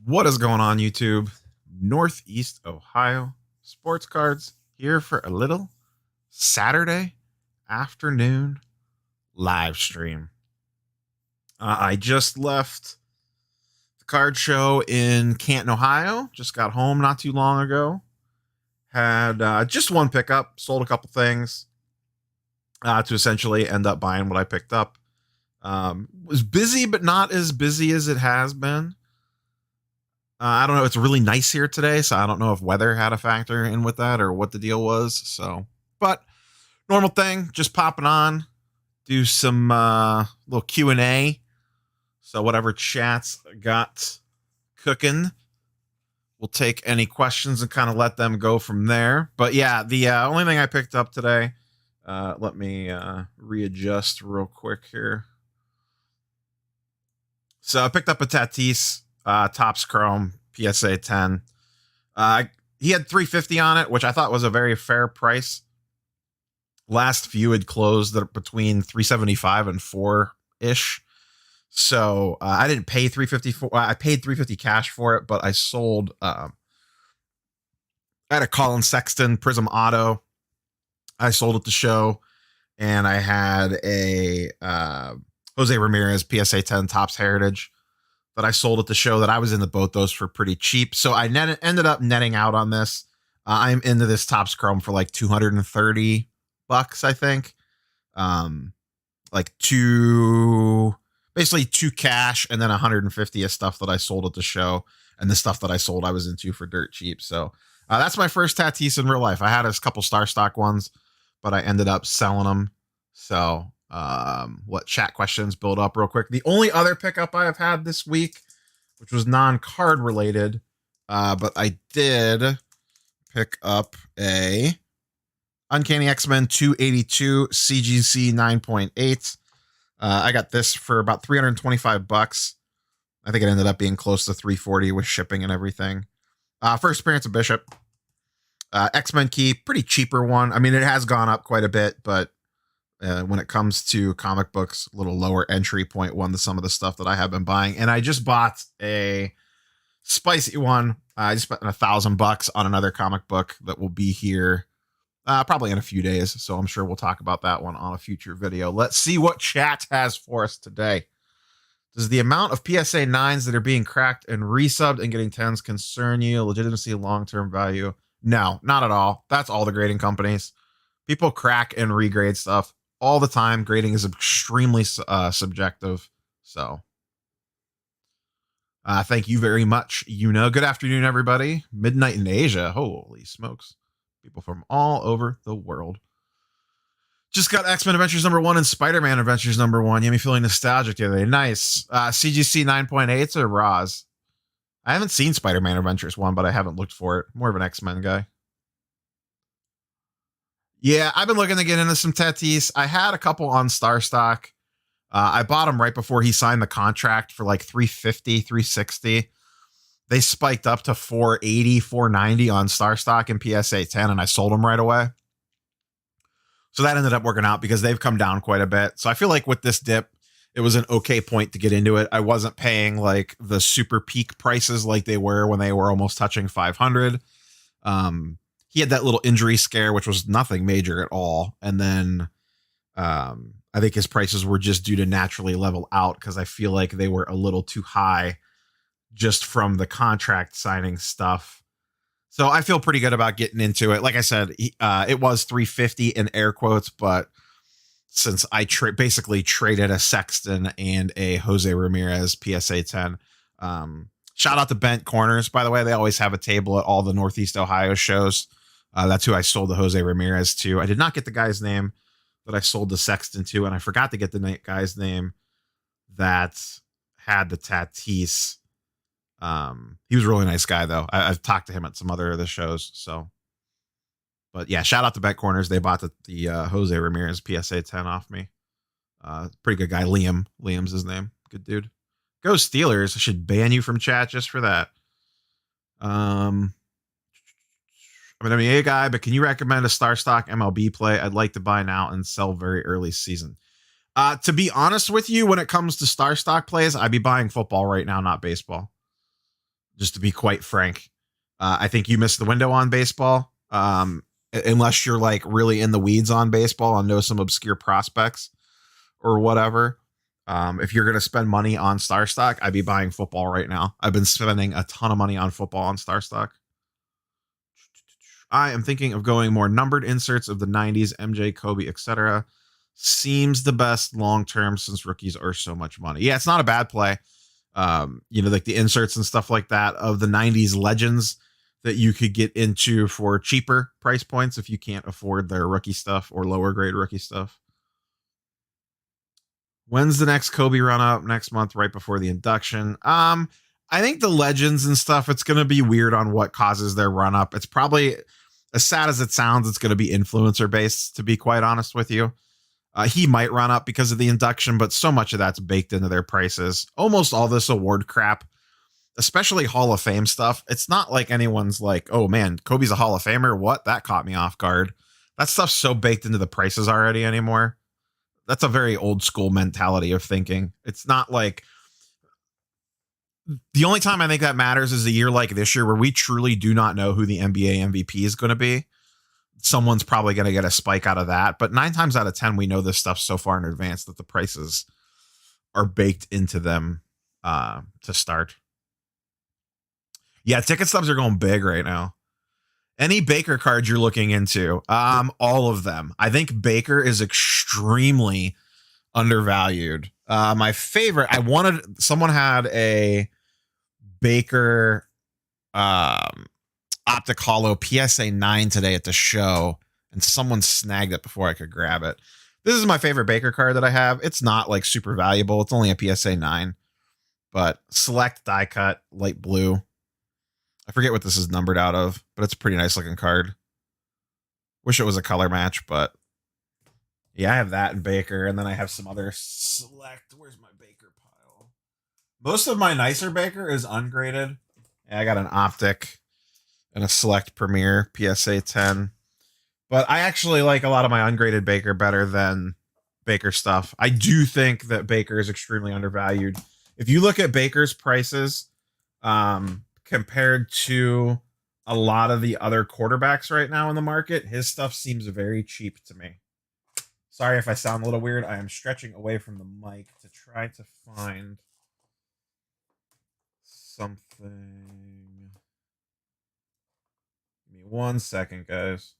What is going on, YouTube? Northeast Ohio Sports Cards here for a little Saturday afternoon live stream. I just left the card show in Canton, Ohio. Just got home not too long ago. Had just one pickup, sold a couple things to essentially end up buying what I picked up. Was busy, but not as busy as it has been. I don't know. It's really nice here today, so I don't know if weather had a factor in with that or what the deal was. So, but normal thing, just popping on, do some little Q&A. So whatever chats got cooking, we'll take any questions and kind of let them go from there. But yeah, the only thing I picked up today, let me readjust real quick here. So I picked up a Tatis. Topps Chrome PSA 10. He had $350 on it, which I thought was a very fair price. Last few had closed at between $375 and $4-ish. So I didn't pay $350 for. I paid $350 cash for it, but I sold. I had a Colin Sexton Prism Auto. I sold at the show, and I had a Jose Ramirez PSA 10 Topps Heritage that I sold at the show that I was into both those for pretty cheap. So I ended up netting out on this. I'm into this Topps Chrome for like $230, I think. Basically two cash and then $150 of stuff that I sold at the show. And the stuff that I sold I was into for dirt cheap. So that's my first Tatis in real life. I had a couple star stock ones, but I ended up selling them. So let chat questions build up real quick. The only other pickup I have had this week, which was non-card related, but I did pick up a Uncanny X-Men 282 CGC 9.8. I got this for about $325. I think it ended up being close to $340 with shipping and everything. First appearance of Bishop. X-Men key, pretty cheaper one. I mean, it has gone up quite a bit, but when it comes to comic books, a little lower entry point one to some of the stuff that I have been buying. And I just bought a spicy one. I just spent $1,000 on another comic book that will be here probably in a few days. So I'm sure we'll talk about that one on a future video. Let's see what chat has for us today. Does the amount of PSA 9s that are being cracked and resubbed and getting 10s concern you? Legitimacy, long-term value? No, not at all. That's all the grading companies. People crack and regrade stuff all the time. Grading is extremely subjective. So thank you very much. Good afternoon, everybody. Midnight in Asia. Holy smokes. People from all over the world. Just got X-Men Adventures #1 and Spider-Man Adventures #1. You had me feeling nostalgic the other day. Nice. CGC 9.8s or Raws? I haven't seen Spider-Man Adventures 1, but I haven't looked for it. More of an X-Men guy. Yeah, I've been looking to get into some Tatis. I had a couple on Star Stock. I bought them right before he signed the contract for like $350, $360. They spiked up to $480, $490 on Star Stock and PSA 10, and I sold them right away. So that ended up working out because they've come down quite a bit. So I feel like with this dip, it was an okay point to get into it. I wasn't paying like the super peak prices like they were when they were almost touching 500. He had that little injury scare, which was nothing major at all. And then I think his prices were just due to naturally level out because I feel like they were a little too high just from the contract signing stuff. So I feel pretty good about getting into it. Like I said, it was $350 in air quotes, but since I basically traded a Sexton and a Jose Ramirez PSA 10, shout out to Bent Corners, by the way. They always have a table at all the Northeast Ohio shows. That's who I sold the Jose Ramirez to. I did not get the guy's name that I sold the Sexton to, and I forgot to get the guy's name that had the Tatis. He was a really nice guy, though. I've talked to him at some other of the shows. So, but yeah, shout out to Bet Corners. They bought the Jose Ramirez PSA 10 off me. Pretty good guy. Liam's his name. Good dude. Go Steelers. I should ban you from chat just for that. I'm an NBA guy, but can you recommend a Star Stock MLB play? I'd like to buy now and sell very early season. To be honest with you, when it comes to Star Stock plays, I'd be buying football right now, not baseball. just to be quite frank. I think you missed the window on baseball. Unless you're like really in the weeds on baseball and know some obscure prospects or whatever. If you're going to spend money on Star Stock, I'd be buying football right now. I've been spending a ton of money on football on Star Stock. I am thinking of going more numbered inserts of the 90s, MJ, Kobe, etc. Seems the best long term since rookies are so much money. Yeah, it's not a bad play. Like the inserts and stuff like that of the 90s legends that you could get into for cheaper price points if you can't afford their rookie stuff or lower grade rookie stuff. When's the next Kobe run up? Next month, right before the induction. I think the legends and stuff, it's going to be weird on what causes their run up. It's probably, as sad as it sounds, it's going to be influencer based, to be quite honest with you. He might run up because of the induction, but so much of that's baked into their prices. Almost all this award crap, especially Hall of Fame stuff, it's not like anyone's like, oh man, Kobe's a Hall of Famer. What? That caught me off guard. That stuff's so baked into the prices already anymore. That's a very old school mentality of thinking. It's not like, the only time I think that matters is a year like this year where we truly do not know who the NBA MVP is going to be. Someone's probably going to get a spike out of that. But 9 times out of 10, we know this stuff so far in advance that the prices are baked into them to start. Yeah, ticket stubs are going big right now. Any Baker cards you're looking into? All of them. I think Baker is extremely undervalued. My favorite, someone had a Baker Optic Hollow PSA 9 today at the show, and someone snagged it before I could grab it. This is my favorite Baker card that I have. It's not like super valuable. It's only a PSA 9, but select die cut, light blue. I forget what this is numbered out of, but it's a pretty nice looking card. Wish it was a color match, but yeah, I have that in Baker, and then I have some other select. Where's my Baker pile? Most of my nicer Baker is ungraded. Yeah, I got an Optic and a Select Premier PSA 10. But I actually like a lot of my ungraded Baker better than Baker stuff. I do think that Baker is extremely undervalued. If you look at Baker's prices compared to a lot of the other quarterbacks right now in the market, his stuff seems very cheap to me. Sorry if I sound a little weird. I am stretching away from the mic to try to find something. Give me 1 second, guys.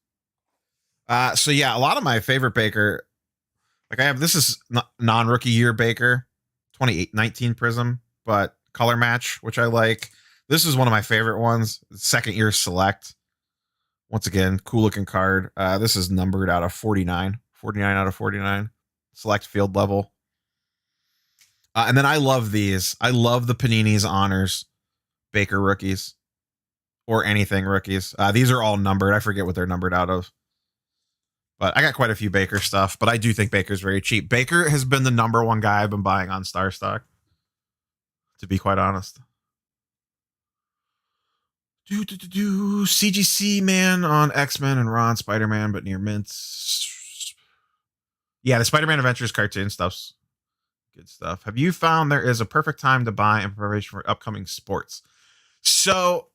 So yeah, a lot of my favorite Baker, like I have, this is non-rookie year Baker, 2019 Prism, but color match, which I like. This is one of my favorite ones. Second year select. Once again, cool looking card. This is numbered out of 49 out of 49. Select field level. And then I love these. I love the Panini's Honors Baker rookies or anything rookies. These are all numbered. I forget what they're numbered out of. But I got quite a few Baker stuff, but I do think Baker's very cheap. Baker has been the number one guy I've been buying on Star Stock, to be quite honest. CGC man on X-Men and Ron Spider-Man, but near mints. Yeah, the Spider-Man Adventures cartoon stuff's good stuff. Have you found there is a perfect time to buy in preparation for upcoming sports? So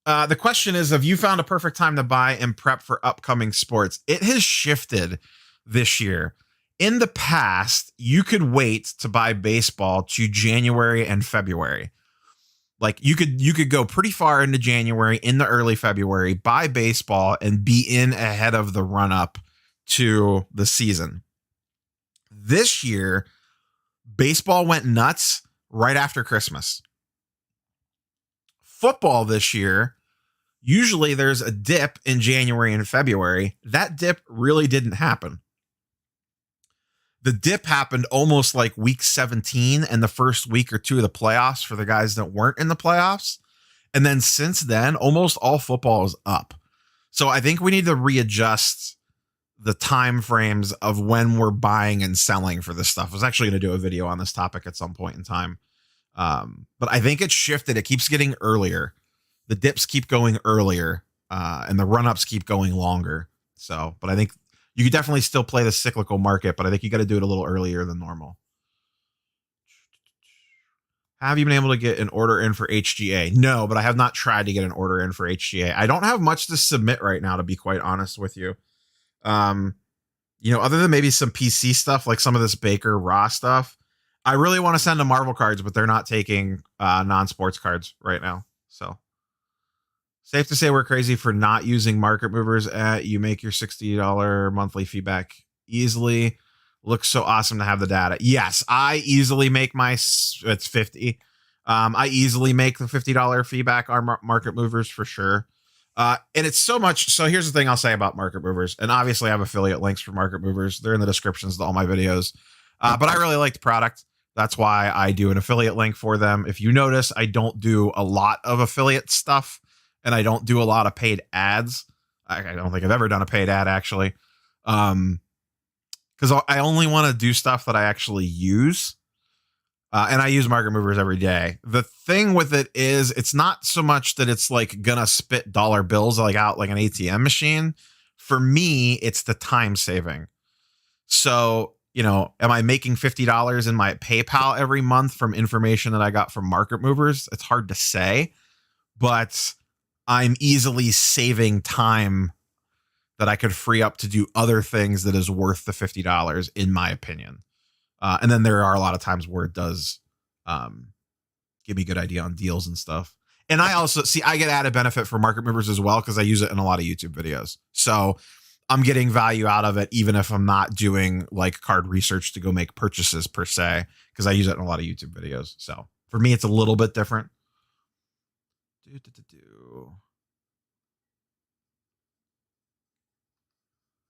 the question is, have you found a perfect time to buy and prep for upcoming sports? It has shifted this year. In the past, you could wait to buy baseball to January and February. Like you could go pretty far into January, into early February, buy baseball and be in ahead of the run up to the season. This year, baseball went nuts right after Christmas. Football this year, usually there's a dip in January and February. That dip really didn't happen. The dip happened almost like week 17 and the first week or two of the playoffs for the guys that weren't in the playoffs. And then since then, almost all football is up. So I think we need to readjust the time frames of when we're buying and selling for this stuff. I was actually going to do a video on this topic at some point in time. But I think it's shifted. It keeps getting earlier. The dips keep going earlier, and the run-ups keep going longer. So, but I think you could definitely still play the cyclical market, but I think you got to do it a little earlier than normal. Have you been able to get an order in for HGA? No, but I have not tried to get an order in for HGA. I don't have much to submit right now, to be quite honest with you. Other than maybe some PC stuff, like some of this Baker Raw stuff, I really want to send to Marvel cards, but they're not taking non-sports cards right now. So safe to say we're crazy for not using market movers. You make your $60 monthly fee back easily. Looks so awesome to have the data. Yes, I easily make it's 50. I easily make the $50 fee back on market movers for sure. And it's so much. So here's the thing I'll say about market movers. And obviously I have affiliate links for market movers. They're in the descriptions to all my videos. But I really like the product. That's why I do an affiliate link for them. If you notice, I don't do a lot of affiliate stuff and I don't do a lot of paid ads. I don't think I've ever done a paid ad actually. Because I only want to do stuff that I actually use. And I use market movers every day. The thing with it is it's not so much that it's like gonna spit dollar bills like out like an ATM machine. For me, it's the time saving. So, am I making $50 in my PayPal every month from information that I got from market movers? It's hard to say, but I'm easily saving time that I could free up to do other things that is worth the $50, in my opinion. And then there are a lot of times where it does give me a good idea on deals and stuff. And I also I get added benefit for market movers as well because I use it in a lot of YouTube videos. So I'm getting value out of it, even if I'm not doing like card research to go make purchases per se, because I use it in a lot of YouTube videos. So for me, it's a little bit different.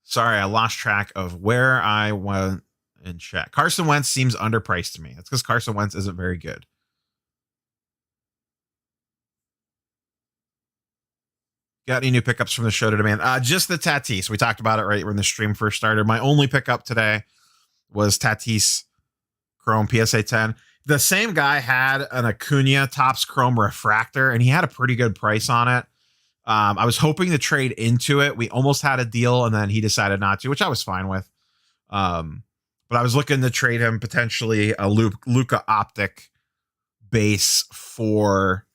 Sorry, I lost track of where I went in chat. Carson Wentz seems underpriced to me. That's because Carson Wentz isn't very good. Got any new pickups from the show to demand? Just the Tatis. We talked about it right when the stream first started. My only pickup today was Tatis Chrome PSA 10. The same guy had an Acuna Topps Chrome Refractor, and he had a pretty good price on it. I was hoping to trade into it. We almost had a deal, and then he decided not to, which I was fine with. But I was looking to trade him potentially a Luka Optic base for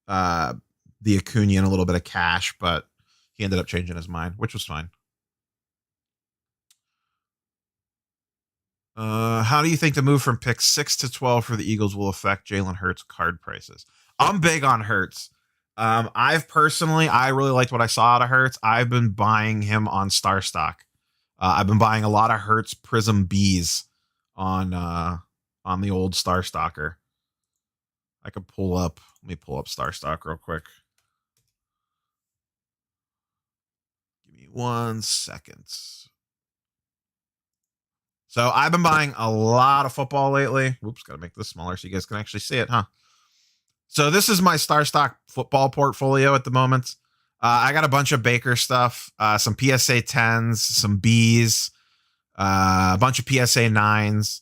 the Acuna and a little bit of cash, but he ended up changing his mind, which was fine. How do you think the move from pick 6 to 12 for the Eagles will affect Jalen Hurts card prices? I'm big on Hurts. I really liked what I saw out of Hurts. I've been buying him on Star Stock. I've been buying a lot of Hurts Prism Bs on the old Star Stalker. I could let me pull up Star Stock real quick. Give me 1 second. So I've been buying a lot of football lately. Whoops, got to make this smaller so you guys can actually see it, huh? So this is my Star Stock football portfolio at the moment. I got a bunch of Baker stuff, some PSA 10s, some Bs, a bunch of PSA 9s.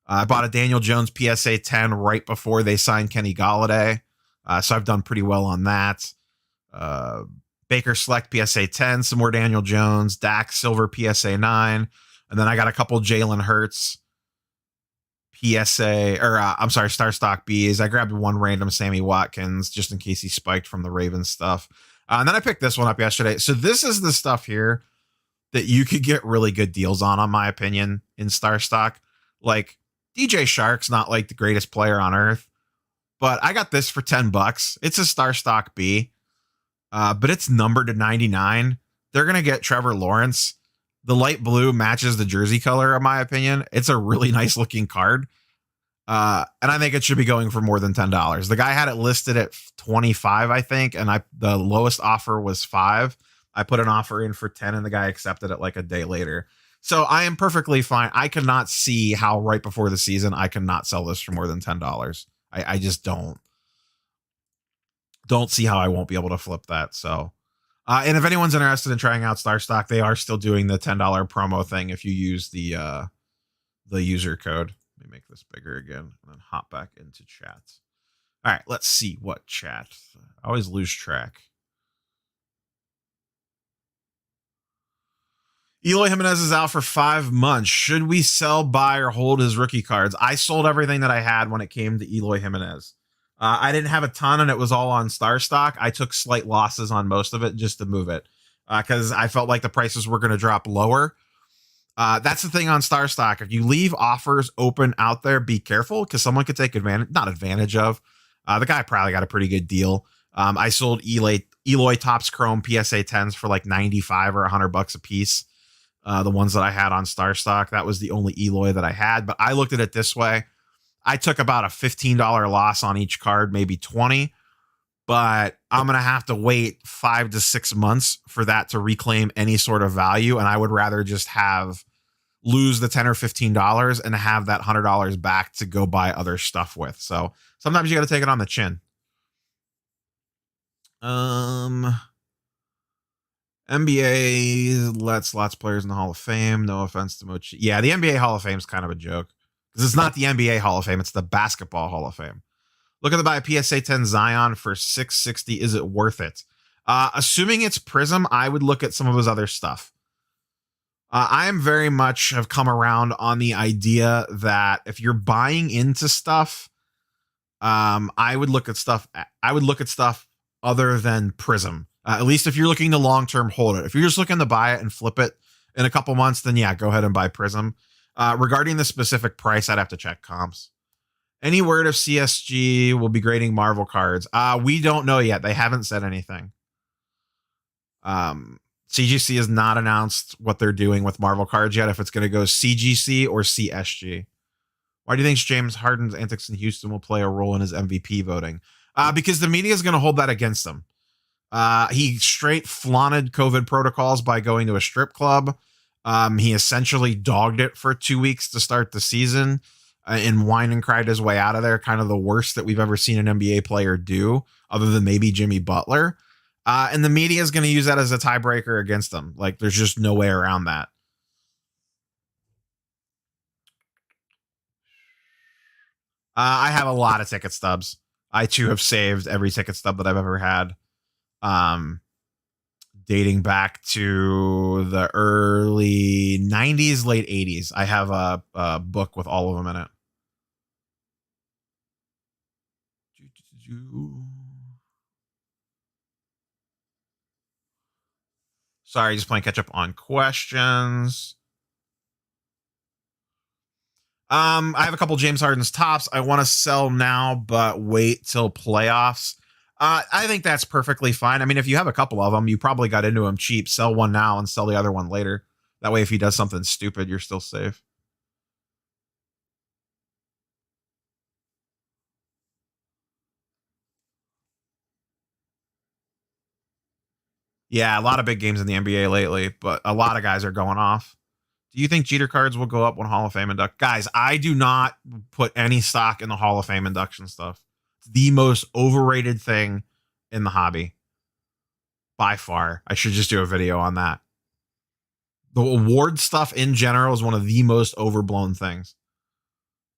I bought a Daniel Jones PSA 10 right before they signed Kenny Golladay. So I've done pretty well on that. Baker Select PSA 10, some more Daniel Jones, Dak Silver PSA 9. And then I got a couple Jalen Hurts Star Stock Bs. I grabbed one random Sammy Watkins just in case he spiked from the Ravens stuff. And then I picked this one up yesterday. So this is the stuff here that you could get really good deals on my opinion, in Star Stock. Like DJ Shark's not like the greatest player on earth, but I got this for $10. It's a Star Stock B, but it's numbered to 99. They're going to get Trevor Lawrence. The light blue matches the jersey color, in my opinion. It's a really nice looking card. And I think it should be going for more than $10. The guy had it listed at 25, I think, and the lowest offer was 5. I put an offer in for 10 and the guy accepted it like a day later. So I am perfectly fine. I cannot see how right before the season I cannot sell this for more than $10. I just don't see how I won't be able to flip that. So and if anyone's interested in trying out Star Stock, they are still doing the $10 promo thing if you use the user code. Let me make this bigger again and then hop back into chat. All right, let's see what chat. I always lose track. Eloy Jimenez is out for 5 months. Should we sell, buy, or hold his rookie cards? I sold everything that I had when it came to Eloy Jimenez. I didn't have a ton, and it was all on Star Stock. I took slight losses on most of it just to move it because I felt like the prices were going to drop lower. That's the thing on Star Stock. If you leave offers open out there, be careful because someone could take advantage, not advantage of. The guy probably got a pretty good deal. I sold Eloy Topps Chrome PSA 10s for like 95 or $100 a piece. The ones that I had on Star Stock, that was the only Eloy that I had. But I looked at it this way. I took about a $15 loss on each card, maybe 20, but I'm going to have to wait 5 to 6 months for that to reclaim any sort of value. And I would rather just lose the $10 or $15 and have that $100 back to go buy other stuff with. So sometimes you got to take it on the chin. NBA lets lots of players in the Hall of Fame. No offense to Mochi. Yeah, the NBA Hall of Fame is kind of a joke. Because it's not the NBA Hall of Fame, it's the Basketball Hall of Fame. Looking to buy a PSA 10 Zion for $660. Is it worth it? Assuming it's Prism, I would look at some of his other stuff. I am very much have come around on the idea that if you're buying into stuff, I would look at stuff. I would look at stuff other than Prism. At least if you're looking to long-term hold it. If you're just looking to buy it and flip it in a couple months, then yeah, go ahead and buy Prism. Regarding the specific price, I'd have to check comps. Any word of CSG will be grading Marvel cards? We don't know yet. They haven't said anything. CGC has not announced what they're doing with Marvel cards yet, if it's going to go CGC or CSG. Why do you think James Harden's antics in Houston will play a role in his MVP voting? Because the media is going to hold that against him. He straight flaunted COVID protocols by going to a strip club. He essentially dogged it for 2 weeks to start the season and whined and cried his way out of there. Kind of the worst that we've ever seen an NBA player do, other than maybe Jimmy Butler. And the media is going to use that as a tiebreaker against him. Like, there's just no way around that. I have a lot of ticket stubs. I too have saved every ticket stub that I've ever had. Dating back to the early 90s, late 80s. I have a book with all of them in it. Sorry, just playing catch up on questions. I have a couple James Harden's tops. I want to sell now, but wait till playoffs. I think that's perfectly fine. I mean, if you have a couple of them, you probably got into them cheap. Sell one now and sell the other one later. That way, if he does something stupid, you're still safe. Yeah, a lot of big games in the NBA lately, but a lot of guys are going off. Do you think Jeter cards will go up when Hall of Fame induct? Guys, I do not put any stock in the Hall of Fame induction stuff. It's the most overrated thing in the hobby. By far. I should just do a video on that. The award stuff in general is one of the most overblown things.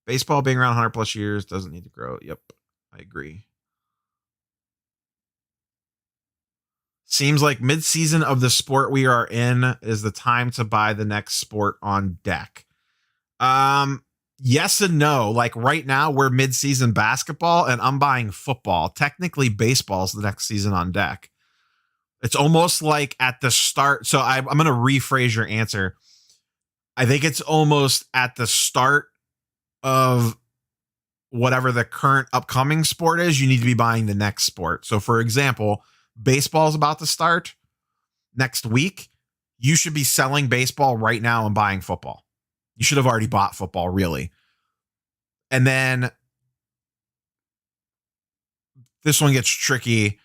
Baseball being around 100 plus years doesn't need to grow. Yep, I agree. Seems like mid-season of the sport we are in is the time to buy the next sport on deck. Yes and no. Like right now, we're mid-season basketball, and I'm buying football. Technically, baseball's the next season on deck. It's almost like at the start. So I'm going to rephrase your answer. I think it's almost at the start of whatever the current upcoming sport is. You need to be buying the next sport. So, for example, baseball is about to start next week. You should be selling baseball right now and buying football. You should have already bought football, really. And then this one gets tricky.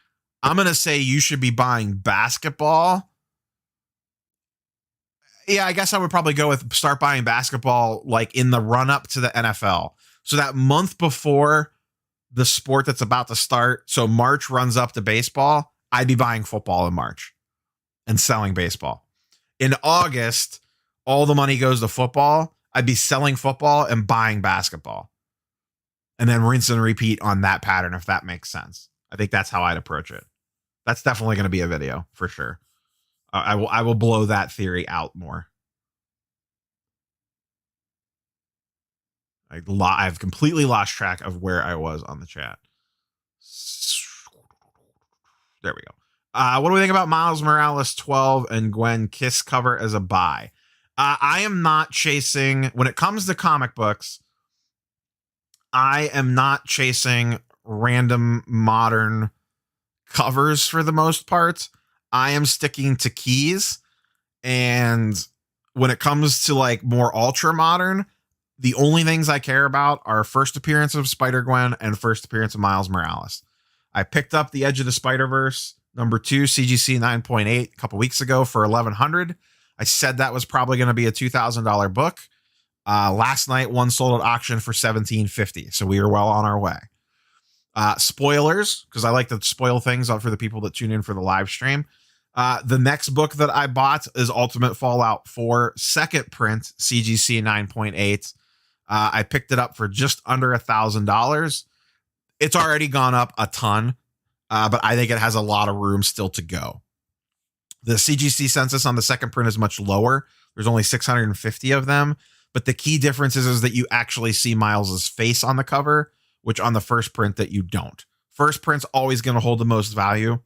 I'm going to say you should be buying basketball. Yeah, I guess I would probably go with start buying basketball like in the run up to the NFL. So that month before the sport that's about to start. So March runs up to baseball. I'd be buying football in March and selling baseball. In August, all the money goes to football. I'd be selling football and buying basketball. And then rinse and repeat on that pattern, if that makes sense. I think that's how I'd approach it. That's definitely going to be a video for sure. I will blow that theory out more. I've completely lost track of where I was on the chat. There we go. What do we think about Miles Morales 12 and Gwen Kiss cover as a buy? I am not chasing, when it comes to comic books, I am not chasing random modern covers for the most part. I am sticking to keys. And when it comes to like more ultra modern, the only things I care about are first appearance of Spider-Gwen and first appearance of Miles Morales. I picked up The Edge of the Spider-Verse #2 CGC 9.8 a couple weeks ago for $1,100. I said that was probably going to be a $2,000 book. Last night, one sold at auction for $1,750. So we are well on our way. Spoilers, because I like to spoil things for the people that tune in for the live stream. The next book that I bought is Ultimate Fallout 4 second print CGC 9.8. I picked it up for just under $1,000. It's already gone up a ton, but I think it has a lot of room still to go. The CGC census on the second print is much lower. There's only 650 of them, but the key difference is that you actually see Miles's face on the cover, which on the first print that you don't. First print's always going to hold the most value.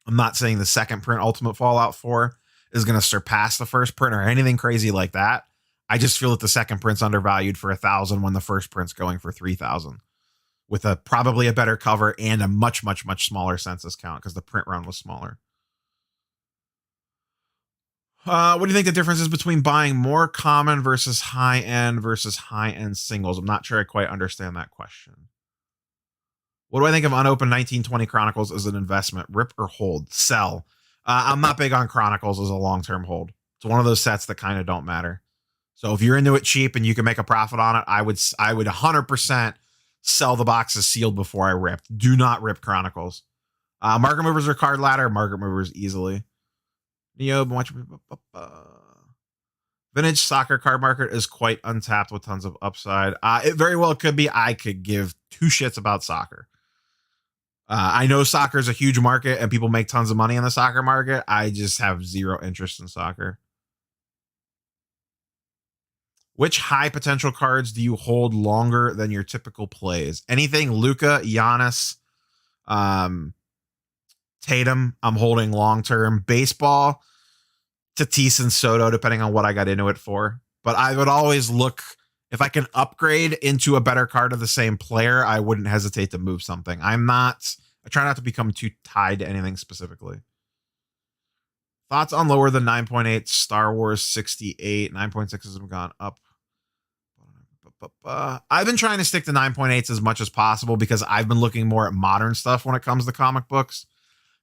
I'm not saying the second print Ultimate Fallout 4 is going to surpass the first print or anything crazy like that. I just feel that the second print's undervalued for $1,000 when the first print's going for $3,000 with probably a better cover and a much, much, much smaller census count because the print run was smaller. What do you think the difference is between buying more common versus high-end singles? I'm not sure I quite understand that question. What do I think of unopened 1920 Chronicles as an investment? Rip or hold? Sell. I'm not big on Chronicles as a long-term hold. It's one of those sets that kind of don't matter. So if you're into it cheap and you can make a profit on it, I would 100% sell the boxes sealed before I ripped. Do not rip Chronicles. Market movers or card ladder? Market movers easily. Neo, vintage soccer card market is quite untapped with tons of upside. It very well could be. I could give two shits about soccer. I know soccer is a huge market and people make tons of money in the soccer market. I just have zero interest in soccer. Which high potential cards do you hold longer than your typical plays? Anything Luka, Giannis, Tatum, I'm holding long term. Baseball, Tatis and Soto, depending on what I got into it for. But I would always look, if I can upgrade into a better card of the same player, I wouldn't hesitate to move something. I try not to become too tied to anything specifically. Thoughts on lower than 9.8 Star Wars 68? 9.6 has gone up. I've been trying to stick to 9.8s as much as possible because I've been looking more at modern stuff when it comes to comic books.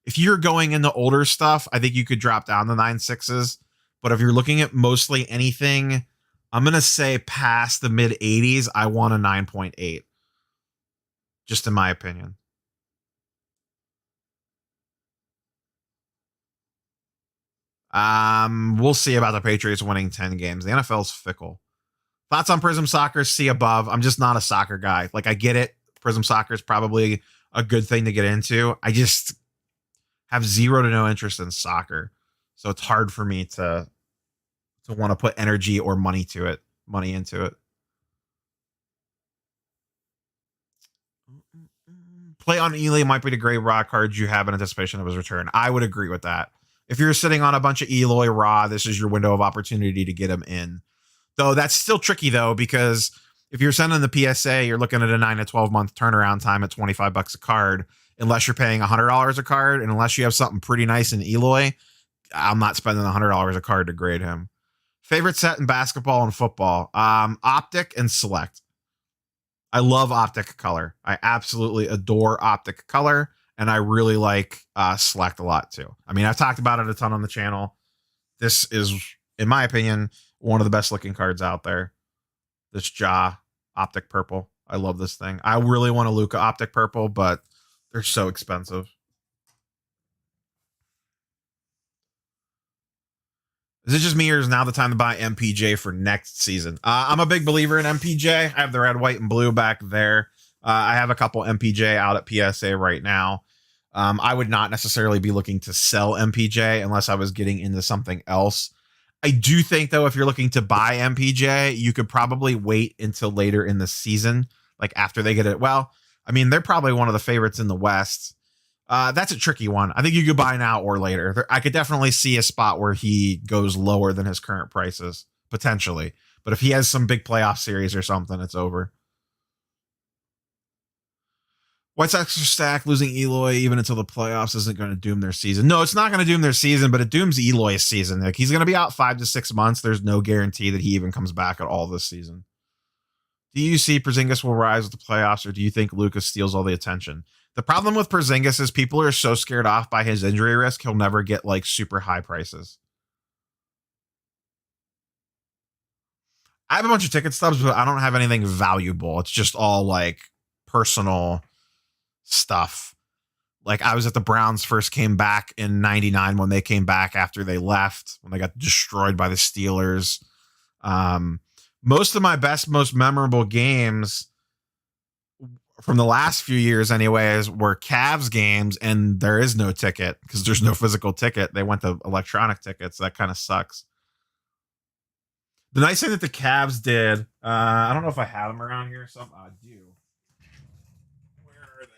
If you're going into older stuff, I think you could drop down the 9.6s. But if you're looking at mostly anything, I'm going to say past the mid 80s, I want a 9.8. Just in my opinion. We'll see about the Patriots winning 10 games. The NFL's fickle. Thoughts on Prism Soccer? See above. I'm just not a soccer guy. Like, I get it. Prism Soccer is probably a good thing to get into. I just have zero to no interest in soccer. So it's hard for me to want to put energy or money into it. Play on Eloy might be the great raw cards you have in anticipation of his return. I would agree with that. If you're sitting on a bunch of Eloy raw, this is your window of opportunity to get him in. Though that's still tricky though, because if you're sending the PSA, you're looking at a 9 to 12 month turnaround time at $25 a card, unless you're paying $100 a card. And unless you have something pretty nice in Eloy, I'm not spending $100 a card to grade him. Favorite set in basketball and football? Optic and Select. I love Optic Color. I absolutely adore Optic Color. And I really like Select a lot too. I mean, I've talked about it a ton on the channel. This is, in my opinion, one of the best looking cards out there. This Optic Purple. I love this thing. I really want a Luka Optic Purple, but they're so expensive. Is it just me or is now the time to buy MPJ for next season? I'm a big believer in MPJ. I have the red, white, and blue back there. I have a couple MPJ out at PSA right now. I would not necessarily be looking to sell MPJ unless I was getting into something else. I do think, though, if you're looking to buy MPJ, you could probably wait until later in the season, like after they get it. Well, I mean, they're probably one of the favorites in the West. That's a tricky one. I think you could buy now or later. I could definitely see a spot where he goes lower than his current prices, potentially. But if he has some big playoff series or something, it's over. White Sox are stacked. Losing Eloy even until the playoffs isn't going to doom their season. No, it's not going to doom their season, but it dooms Eloy's season. Like, he's going to be out 5 to 6 months. There's no guarantee that he even comes back at all this season. Do you see Porzingis will rise with the playoffs, or do you think Lucas steals all the attention? The problem with Porzingis is people are so scared off by his injury risk, he'll never get like super high prices. I have a bunch of ticket stubs, but I don't have anything valuable. It's just all like personal stuff. Like, I was at the Browns first came back in 99 when they came back after they left, when they got destroyed by the Steelers. Most of my best, most memorable games from the last few years anyways were Cavs games, and there is no ticket because there's no physical ticket. They went to electronic tickets. That kind of sucks. The nice thing that the Cavs did, I don't know if I have them around here. Some I do. Where are they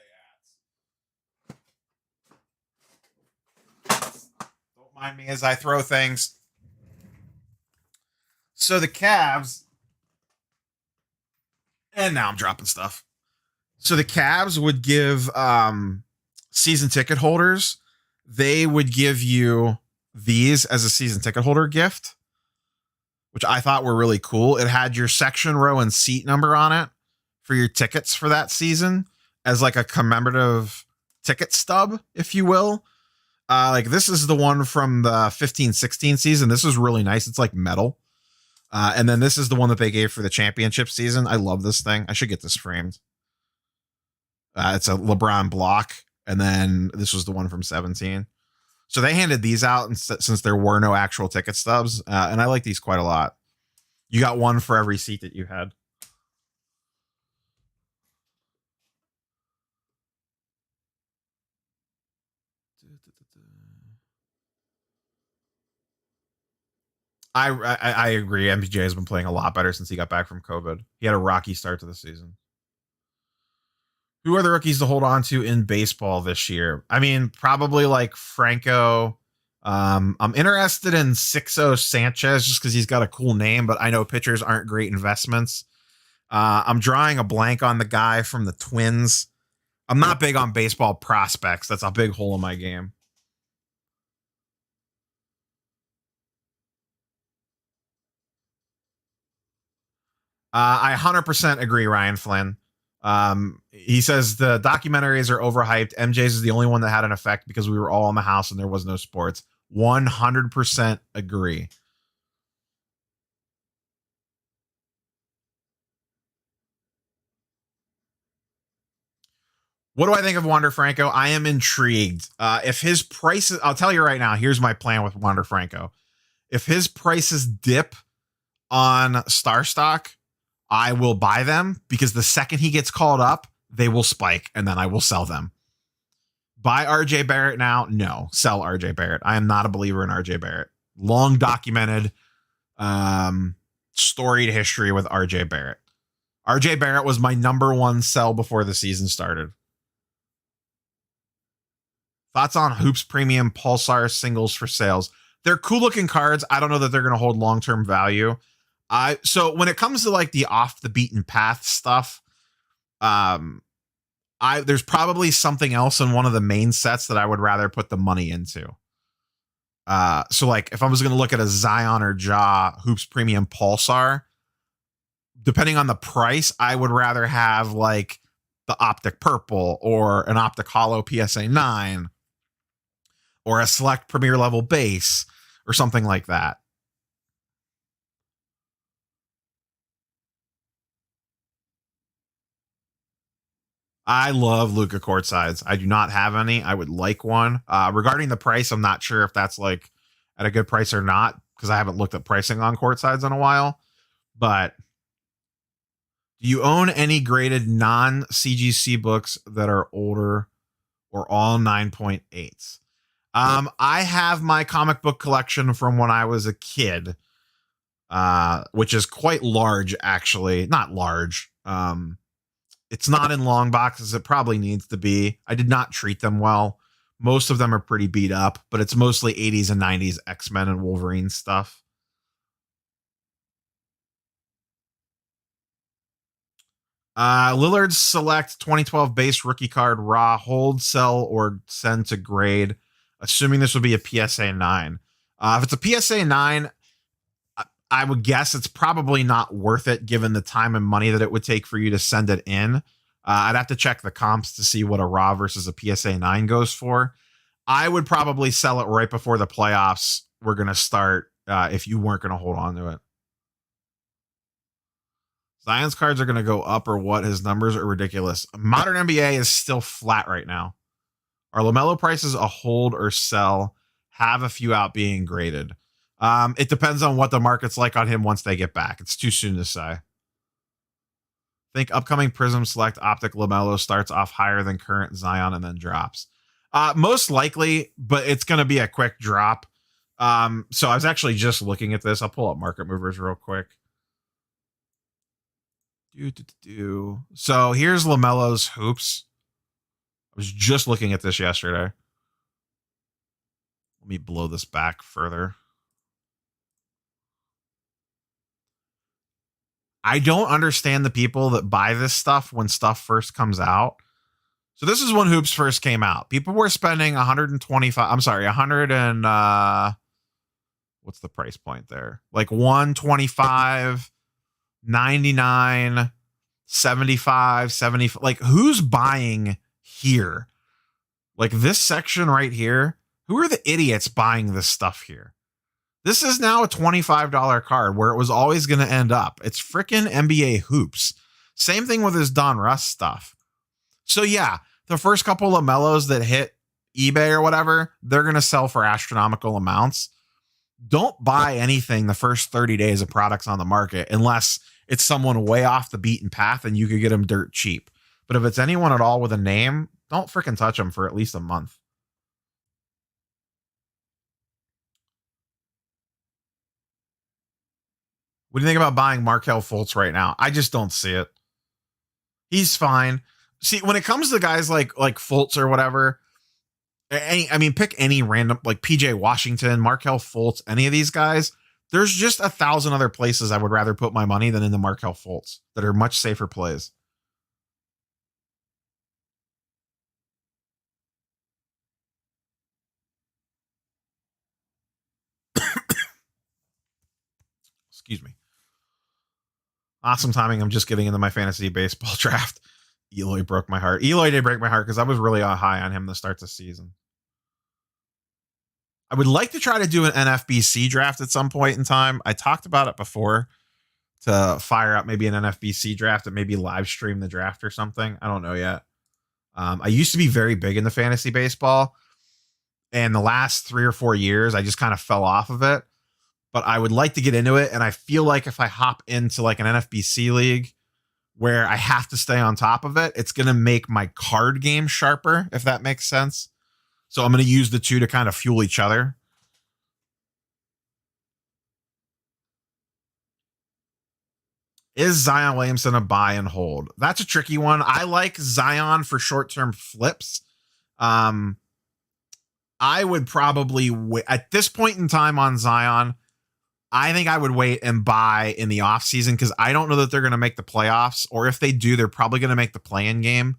at? Don't mind me as I throw things. So the Cavs, and now I'm dropping stuff. So the Cavs would give season ticket holders, they would give you these as a season ticket holder gift, which I thought were really cool. It had your section, row, and seat number on it for your tickets for that season as like a commemorative ticket stub, if you will. Like, this is the one from the 15-16 season. This is really nice. It's like metal. And then this is the one that they gave for the championship season. I love this thing. I should get this framed. It's a LeBron block. And then this was the one from 17. So they handed these out, and since there were no actual ticket stubs, and I like these quite a lot. You got one for every seat that you had. I agree. MPJ has been playing a lot better since he got back from COVID. He had a rocky start to the season. Who are the rookies to hold on to in baseball this year? I mean, probably like Franco. I'm interested in Sixto Sanchez just because he's got a cool name, but I know pitchers aren't great investments. I'm drawing a blank on the guy from the Twins. I'm not big on baseball prospects. That's a big hole in my game. I 100% agree, Ryan Flynn. He says the documentaries are overhyped. MJ's is the only one that had an effect because we were all in the house and there was no sports. 100% agree. What do I think of Wander Franco? I am intrigued. If his prices, I'll tell you right now, here's my plan with Wander Franco. If his prices dip on Star Stock, I will buy them because the second he gets called up, they will spike and then I will sell them. Buy RJ Barrett now? No, sell RJ Barrett. I am not a believer in RJ Barrett. Long documented, storied history with RJ Barrett. RJ Barrett was my number one sell before the season started. Thoughts on Hoops Premium Pulsar singles for sales? They're cool looking cards. I don't know that they're going to hold long-term value. So when it comes to like the off the beaten path stuff, there's probably something else in one of the main sets that I would rather put the money into. So like if I was going to look at a Zion or Ja Hoops Premium Pulsar, depending on the price, I would rather have like the Optic Purple or an Optic Hollow PSA 9 or a select premier level base or something like that. I love Luka courtsides. I do not have any. I would like one. Regarding the price, I'm not sure if that's like at a good price or not because I haven't looked at pricing on courtsides in a while. But do you own any graded non-CGC books that are older or all 9.8s? I have my comic book collection from when I was a kid, which is quite large, actually. Not large. It's not in long boxes. It probably needs to be. I did not treat them well. Most of them are pretty beat up, but it's mostly 80s and 90s X-Men and Wolverine stuff. Lillard's select 2012 base rookie card raw, hold, sell, or send to grade. Assuming this would be a PSA 9. If it's a PSA 9, I would guess it's probably not worth it given the time and money that it would take for you to send it in. I'd have to check the comps to see what a raw versus a PSA 9 goes for. I would probably sell it right before the playoffs were going to start if you weren't going to hold on to it. Zion's cards are going to go up or what? His numbers are ridiculous. Modern NBA is still flat right now. Are LaMelo prices a hold or sell? Have a few out being graded. It depends on what the market's like on him once they get back. It's too soon to say. I think upcoming Prism Select Optic LaMelo starts off higher than current Zion and then drops. Most likely, but it's going to be a quick drop. So I was actually just looking at this. I'll pull up market movers real quick. So here's LaMelo's hoops. I was just looking at this yesterday. Let me blow this back further. I don't understand the people that buy this stuff when stuff first comes out. So this is when hoops first came out. People were spending 125. I'm sorry, 100 and what's the price point there? Like 125, 99, 75, 70. Like who's buying here? Like this section right here. Who are the idiots buying this stuff here? This is now a $25 card where it was always going to end up. It's freaking NBA hoops. Same thing with his Don Russ stuff. So yeah, the first couple of LaMelos that hit eBay or whatever, they're going to sell for astronomical amounts. Don't buy anything the first 30 days of products on the market unless it's someone way off the beaten path and you could get them dirt cheap. But if it's anyone at all with a name, don't freaking touch them for at least a month. What do you think about buying Markelle Fultz right now? I just don't see it. He's fine. See, when it comes to guys like Fultz or whatever, pick any random, like PJ Washington, Markelle Fultz, any of these guys. There's just 1,000 other places I would rather put my money than in the Markelle Fultz that are much safer plays. Excuse me. Awesome timing. I'm just getting into my fantasy baseball draft. Eloy broke my heart. Eloy did break my heart because I was really high on him to start the season. I would like to try to do an NFBC draft at some point in time. I talked about it before to fire up maybe an NFBC draft and maybe live stream the draft or something. I don't know yet. I used to be very big into fantasy baseball, and the last 3 or 4 years, I just kind of fell off of it. But I would like to get into it, and I feel like if I hop into like an NFBC league where I have to stay on top of it, it's going to make my card game sharper, if that makes sense. So I'm going to use the two to kind of fuel each other. Is Zion Williamson a buy and hold? That's a tricky one. I like Zion for short-term flips. I would probably wait at this point in time on Zion. I think I would wait and buy in the offseason because I don't know that they're going to make the playoffs, or if they do, they're probably going to make the play-in game.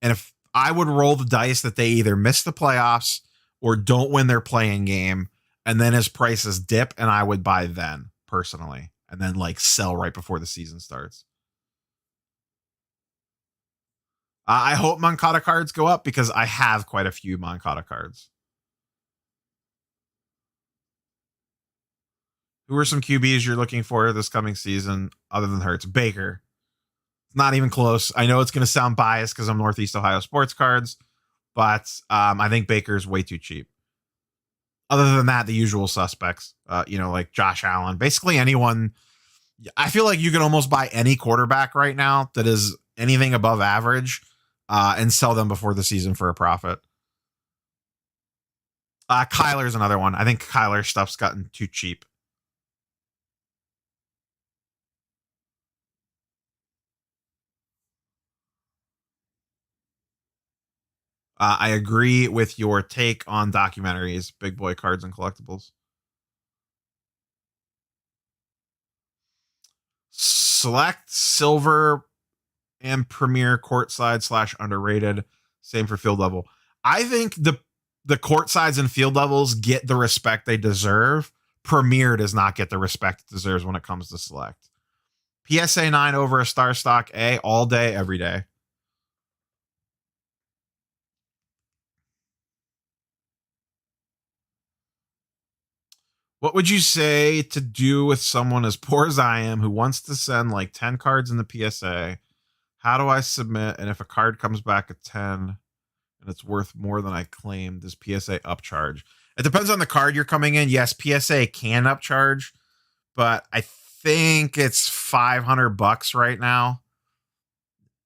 And if I would roll the dice that they either miss the playoffs or don't win their play-in game, and then his prices dip, and I would buy then personally, and then like sell right before the season starts. I hope Moncada cards go up because I have quite a few Moncada cards. Who are some QBs you're looking for this coming season other than Hurts? Baker. It's not even close. I know it's going to sound biased because I'm Northeast Ohio Sports Cards, but I think Baker's way too cheap. Other than that, the usual suspects, like Josh Allen, basically anyone. I feel like you can almost buy any quarterback right now that is anything above average and sell them before the season for a profit. Kyler's another one. I think Kyler stuff's gotten too cheap. I agree with your take on documentaries, big boy cards and collectibles. Select silver and premier courtside / underrated. Same for field level. I think the courtsides and field levels get the respect they deserve. Premier does not get the respect it deserves when it comes to select. PSA 9 over a star stock A all day, every day. What would you say to do with someone as poor as I am who wants to send like 10 cards in the PSA? How do I submit? And if a card comes back at 10 and it's worth more than I claimed, does PSA upcharge? It depends on the card you're coming in. Yes, PSA can upcharge, but I think it's $500 right now.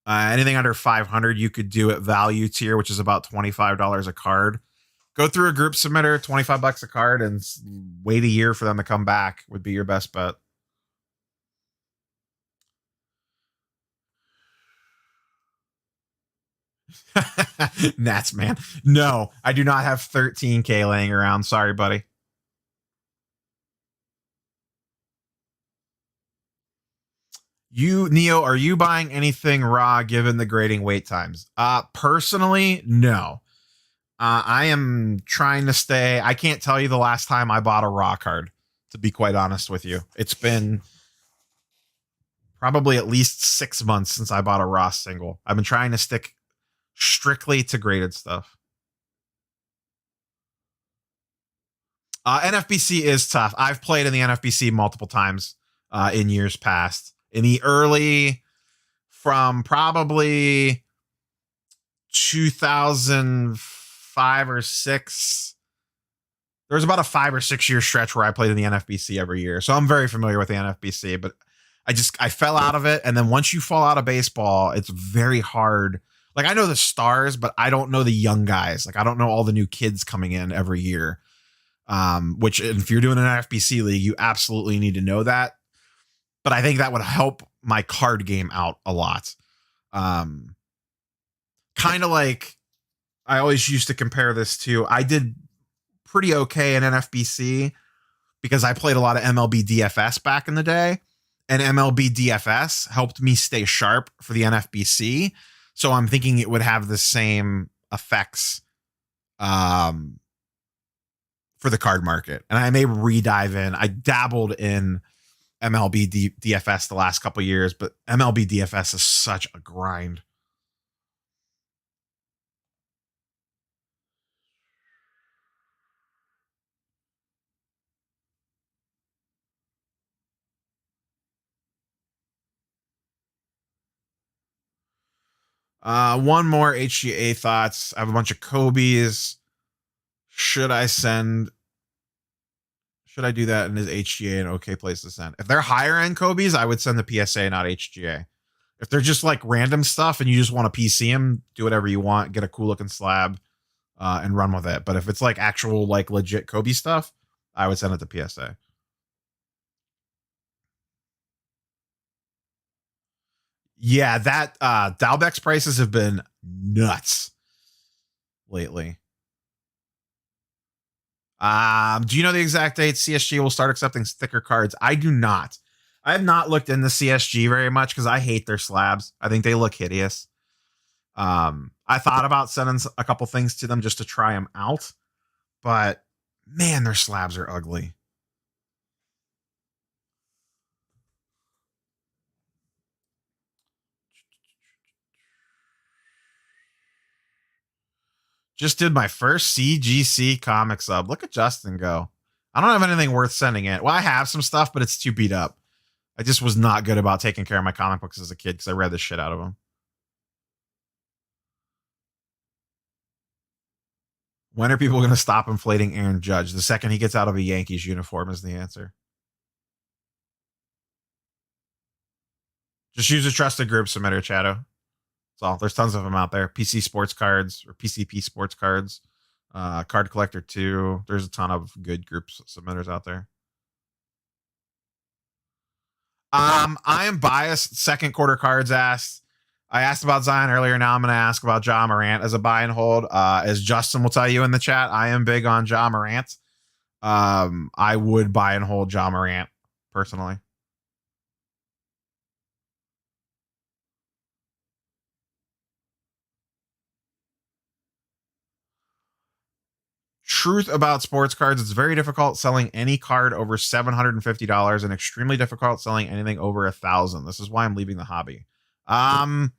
Anything under 500 you could do at value tier, which is about $25 a card. Go through a group submitter, $25 a card, and wait a year for them to come back would be your best bet. Nats, man. No, I do not have 13K laying around. Sorry, buddy. You, Neo, are you buying anything raw given the grading wait times? Personally, no. I am trying to stay. I can't tell you the last time I bought a raw card, to be quite honest with you. It's been probably at least 6 months since I bought a raw single. I've been trying to stick strictly to graded stuff. NFBC is tough. I've played in the NFBC multiple times in years past. In the early, from probably 2005 or 6, there was about a 5 or 6 year stretch where I played in the NFBC every year. So I'm very familiar with the NFBC, but I fell out of it. And then once you fall out of baseball, it's very hard. Like, I know the stars, but I don't know the young guys. Like, I don't know all the new kids coming in every year. Which if you're doing an NFBC league, you absolutely need to know that. But I think that would help my card game out a lot. Kind of like, I always used to compare this to, I did pretty okay in NFBC because I played a lot of MLB DFS back in the day, and MLB DFS helped me stay sharp for the NFBC. So I'm thinking it would have the same effects for the card market. And I may re-dive in. I dabbled in MLB DFS the last couple years, but MLB DFS is such a grind. One more HGA thoughts. I have a bunch of Kobe's. Should I do that? And is HGA an okay place to send? If they're higher end Kobe's, I would send the PSA, not HGA. If they're just like random stuff and you just want to PC them, do whatever you want, get a cool looking slab, and run with it. But if it's like actual, like legit Kobe stuff, I would send it to PSA. Yeah, that Dalbeck's prices have been nuts lately. Do you know the exact date CSG will start accepting sticker cards? I do not. I have not looked into CSG very much because I hate their slabs. I think they look hideous. I thought about sending a couple things to them just to try them out, but man, their slabs are ugly. Just did my first CGC comic sub. Look at Justin go. I don't have anything worth sending it. Well, I have some stuff, but it's too beat up. I just was not good about taking care of my comic books as a kid because I read the shit out of them. When are people going to stop inflating Aaron Judge? The second he gets out of a Yankees uniform is the answer. Just use a trusted group submitter, Chato. That's all. There's tons of them out there. PC Sports Cards or PCP Sports Cards. Card Collector 2. There's a ton of good groups submitters out there. I am biased. Second quarter cards asked. I asked about Zion earlier. Now I'm going to ask about Ja Morant as a buy and hold. As Justin will tell you in the chat, I am big on Ja Morant. I would buy and hold Ja Morant personally. Truth about sports cards, it's very difficult selling any card over $750 and extremely difficult selling anything over $1,000. This is why I'm leaving the hobby. I'm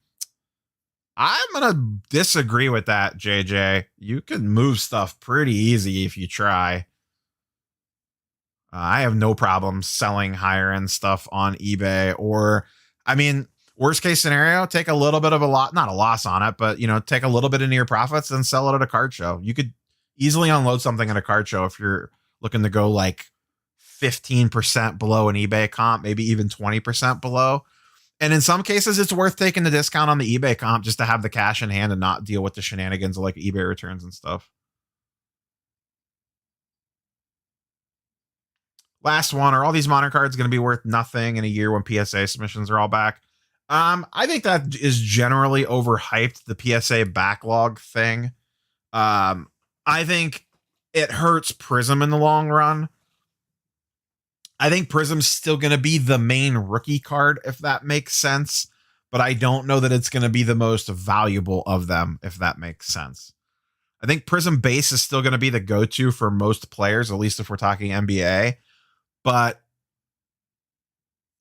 gonna disagree with that, JJ. You can move stuff pretty easy if you try. I have no problem selling higher end stuff on eBay, or I mean, worst case scenario, take a little bit of not a loss on it, but take a little bit into your profits and sell it at a card show. You could easily unload something at a card show if you're looking to go like 15% below an eBay comp, maybe even 20% below. And in some cases, it's worth taking the discount on the eBay comp just to have the cash in hand and not deal with the shenanigans of like eBay returns and stuff. Last one, are all these modern cards going to be worth nothing in a year when PSA submissions are all back? I think that is generally overhyped, the PSA backlog thing. I think it hurts Prism in the long run. I think Prism's still going to be the main rookie card, if that makes sense. But I don't know that it's going to be the most valuable of them, if that makes sense. I think Prism base is still going to be the go-to for most players, at least if we're talking NBA. But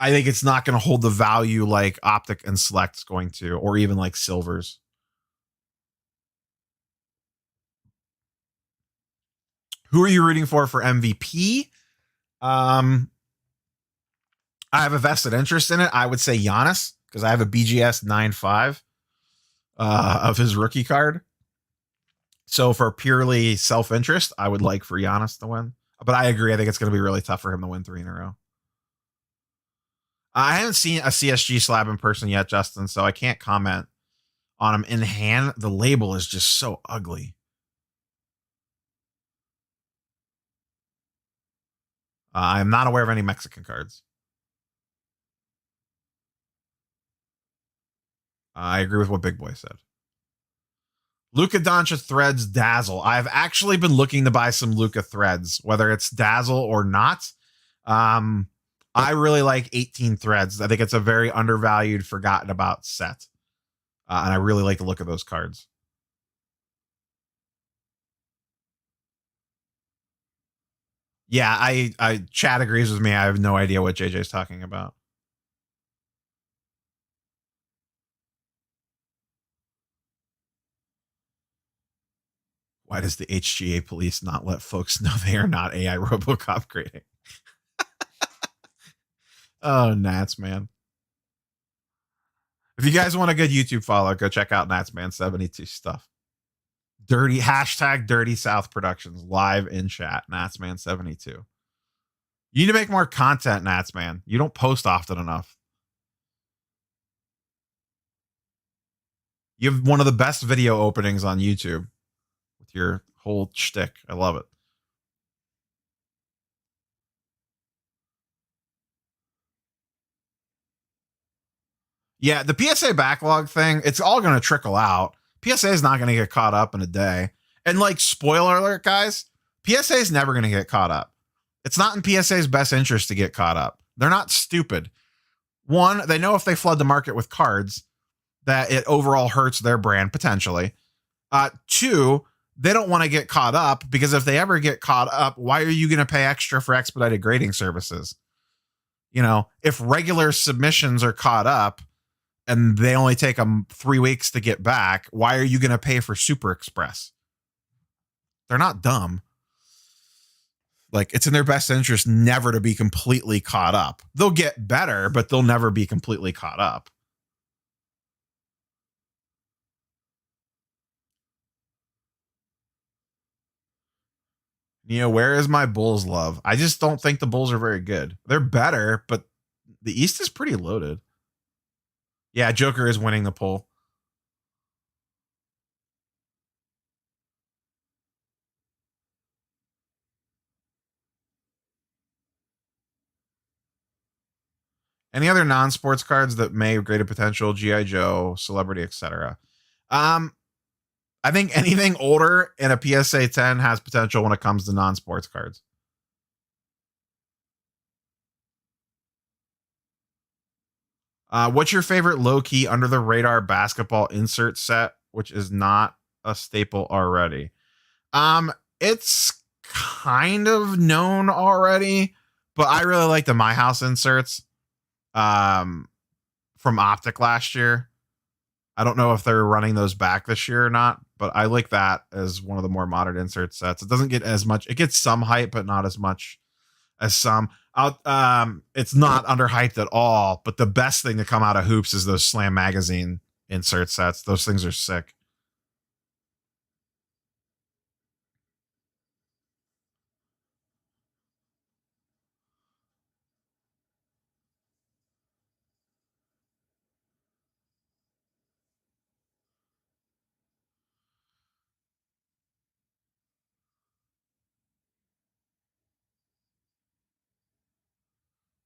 I think it's not going to hold the value like Optic and Select's going to, or even like Silvers. Who are you rooting for MVP? I have a vested interest in it. I would say Giannis, because I have a BGS 9.5 of his rookie card. So for purely self-interest, I would like for Giannis to win. But I agree. I think it's going to be really tough for him to win 3 in a row. I haven't seen a CSG slab in person yet, Justin, so I can't comment on him in hand. The label is just so ugly. I'm not aware of any Mexican cards. I agree with what Big Boy said. Luka Doncic threads Dazzle. I've actually been looking to buy some Luka threads, whether it's Dazzle or not. I really like 18 threads. I think it's a very undervalued, forgotten about set. And I really like the look of those cards. Yeah, I Chad agrees with me. I have no idea what JJ's talking about. Why does the HGA police not let folks know they are not AI Robocop grading? Oh, Nats, man. If you guys want a good YouTube follow, go check out Natsman72 stuff. Dirty South Productions live in chat. Natsman72. You need to make more content, Natsman. You don't post often enough. You have one of the best video openings on YouTube with your whole shtick. I love it. Yeah, the PSA backlog thing, it's all going to trickle out. PSA is not going to get caught up in a day. And like, spoiler alert, guys, PSA is never going to get caught up. It's not in PSA's best interest to get caught up. They're not stupid. One, they know if they flood the market with cards that it overall hurts their brand potentially. Two, they don't want to get caught up, because if they ever get caught up, why are you going to pay extra for expedited grading services? If regular submissions are caught up and they only take them 3 weeks to get back, why are you going to pay for Super Express? They're not dumb. Like, it's in their best interest never to be completely caught up. They'll get better, but they'll never be completely caught up. Where is my Bulls love? I just don't think the Bulls are very good. They're better, but the East is pretty loaded. Yeah, Joker is winning the poll. Any other non-sports cards that may have greater potential? GI Joe, celebrity, etc. I think anything older in a PSA 10 has potential when it comes to non-sports cards. What's your favorite low-key under the radar basketball insert set, which is not a staple already? It's kind of known already, but I really like the My House inserts from Optic last year. I don't know if they're running those back this year or not, but I like that as one of the more modern insert sets. It doesn't get as much, it gets some hype, but not as much as some. It's not underhyped at all, but the best thing to come out of hoops is those Slam Magazine insert sets. Those things are sick.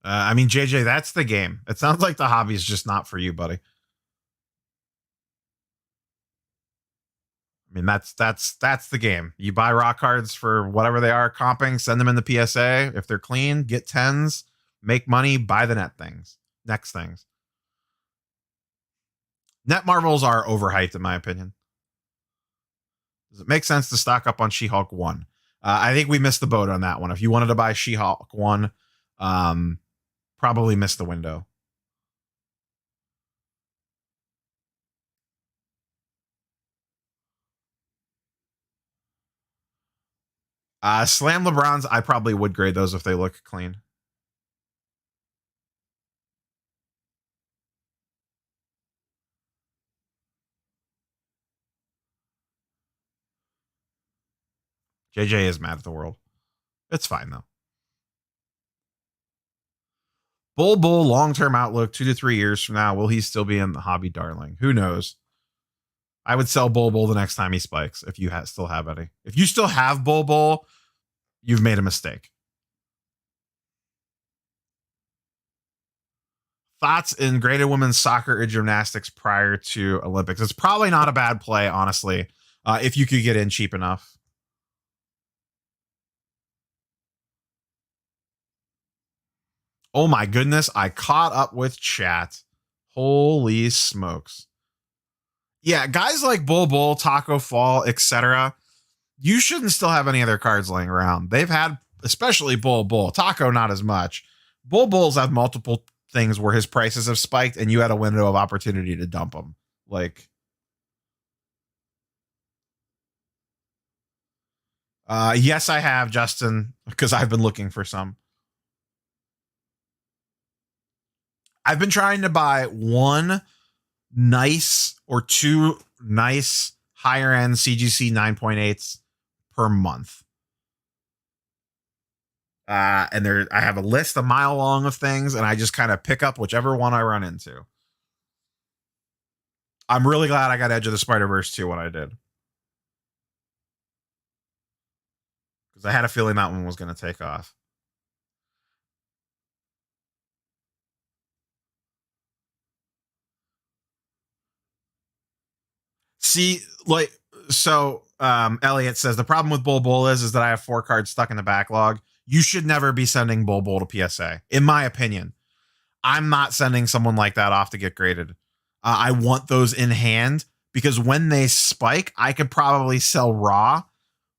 I mean, JJ, that's the game. It sounds like the hobby is just not for you, buddy. I mean, that's the game. You buy raw cards for whatever they are, comping, send them in the PSA. If they're clean, get tens, make money, buy the next things. Net Marvels are overhyped, in my opinion. Does it make sense to stock up on She-Hulk 1? I think we missed the boat on that one. If you wanted to buy She-Hulk 1, probably missed the window. Slam LeBrons, I probably would grade those if they look clean. JJ is mad at the world. It's fine, though. Bull long-term outlook, 2 to 3 years from now, will he still be in the hobby, darling? Who knows? I would sell Bull the next time he spikes if you still have any. If you still have Bull, you've made a mistake. Thoughts in graded women's soccer or gymnastics prior to Olympics? It's probably not a bad play, honestly, if you could get in cheap enough. Oh my goodness, I caught up with chat. Holy smokes. Yeah, guys like Bull, Taco Fall, etc. You shouldn't still have any other cards laying around. They've had, especially Bull, Taco not as much. Bulls have multiple things where his prices have spiked and you had a window of opportunity to dump them. Like, yes, I have, Justin, because I've been looking for some. I've been trying to buy one nice or two nice higher end CGC 9.8s per month. And I have a list a mile long of things, and I just kind of pick up whichever one I run into. I'm really glad I got Edge of the Spider-Verse too when I did, because I had a feeling that one was going to take off. See, like, so Elliot says the problem with Bull is that I have 4 cards stuck in the backlog. You should never be sending Bull to PSA, in my opinion. I'm not sending someone like that off to get graded. I want those in hand because when they spike, I could probably sell raw